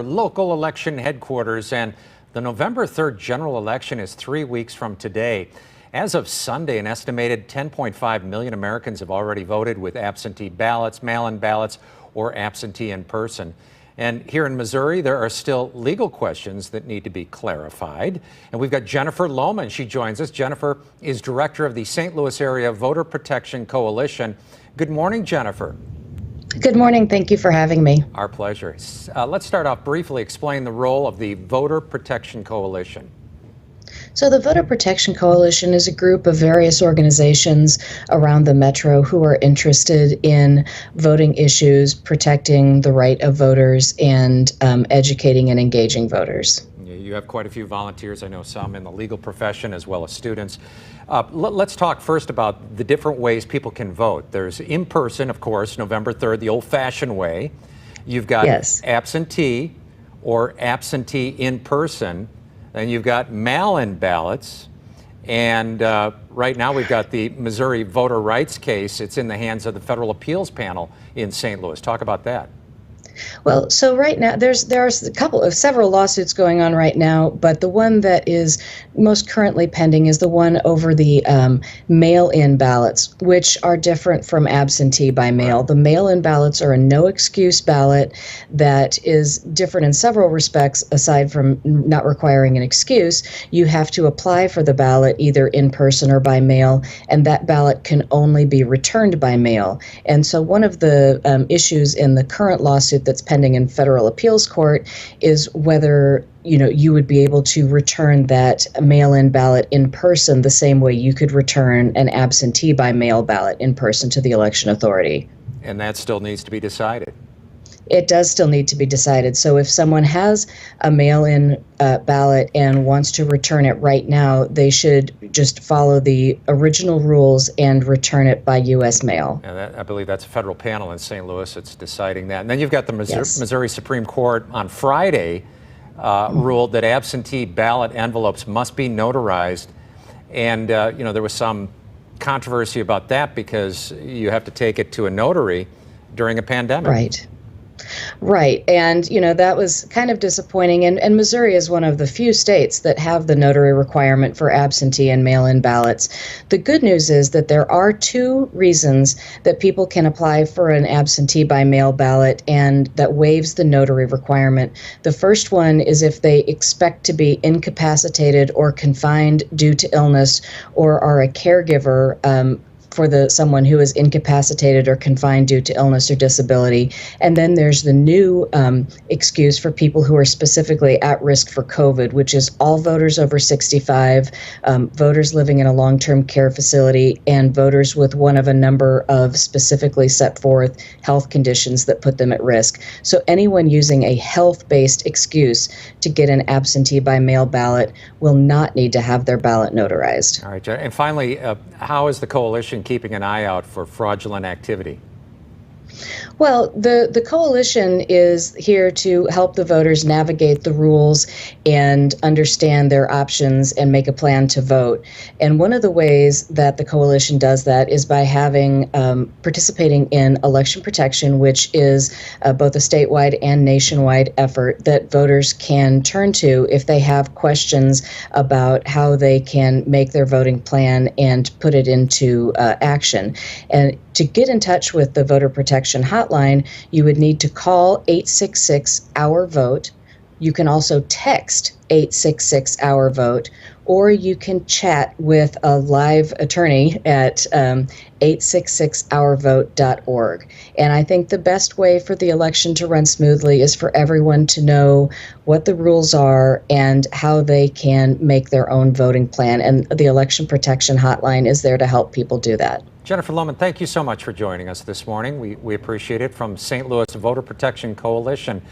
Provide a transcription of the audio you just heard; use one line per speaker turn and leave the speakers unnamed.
Local election headquarters, and the November 3rd general election is 3 weeks from today. As of Sunday, an estimated 10.5 million Americans have already voted with absentee ballots, mail-in ballots, or absentee in person. And here in Missouri, there are still legal questions that need to be clarified. And we've got Jennifer Lohman. She joins us. Jennifer is director of the St. Louis Area Voter Protection Coalition. Good morning, Jennifer.
Good morning. Thank you for having me.
Our pleasure. Let's start off briefly. Explain the role of the Voter Protection Coalition.
So the Voter Protection Coalition is a group of various organizations around the metro who are interested in voting issues, protecting the right of voters, and educating and engaging voters.
You have quite a few volunteers. I know some in the legal profession as well as students. Let's talk first about the different ways people can vote. There's in person, of course, November 3rd, the old-fashioned way. You've got absentee or absentee in person. Then you've got mail-in ballots. And right now we've got the Missouri voter rights case. It's in the hands of the Federal Appeals Panel in St. Louis. Talk about that.
Well, so right now there's several lawsuits going on right now, but the one that is most currently pending is the one over the mail-in ballots, which are different from absentee by mail. The mail-in ballots are a no-excuse ballot that is different in several respects. Aside from not requiring an excuse, you have to apply for the ballot either in person or by mail, and that ballot can only be returned by mail. And so one of the issues in the current lawsuit that's pending in federal appeals court is whether you would be able to return that mail-in ballot in person the same way you could return an absentee by mail ballot in person to the election authority.
And that still needs to be decided.
It does still need to be decided. So if someone has a mail-in ballot and wants to return it right now, they should just follow the original rules and return it by U.S. mail.
And I believe that's a federal panel in St. Louis that's deciding that. And then you've got the Missouri Supreme Court on Friday ruled that absentee ballot envelopes must be notarized. And, there was some controversy about that because you have to take it to a notary during a pandemic.
Right. And, that was kind of disappointing. And Missouri is one of the few states that have the notary requirement for absentee and mail-in ballots. The good news is that there are two reasons that people can apply for an absentee by mail ballot and that waives the notary requirement. The first one is if they expect to be incapacitated or confined due to illness or are a caregiver for someone who is incapacitated or confined due to illness or disability. And then there's the new excuse for people who are specifically at risk for COVID, which is all voters over 65, voters living in a long-term care facility, and voters with one of a number of specifically set forth health conditions that put them at risk. So anyone using a health-based excuse to get an absentee by mail ballot will not need to have their ballot notarized.
All right, John. And finally, how is the coalition keeping an eye out for fraudulent activity?
Well, the coalition is here to help the voters navigate the rules and understand their options and make a plan to vote. And one of the ways that the coalition does that is by having participating in election protection, which is both a statewide and nationwide effort that voters can turn to if they have questions about how they can make their voting plan and put it into action. And to get in touch with the voter protection hotline, you would need to call 866-OUR-VOTE. You can also text 866-OUR-VOTE, or you can chat with a live attorney at 866-OurVote.org. And I think the best way for the election to run smoothly is for everyone to know what the rules are and how they can make their own voting plan. And the Election Protection Hotline is there to help people do that.
Jennifer Lohman, thank you so much for joining us this morning. We appreciate it. From St. Louis Voter Protection Coalition.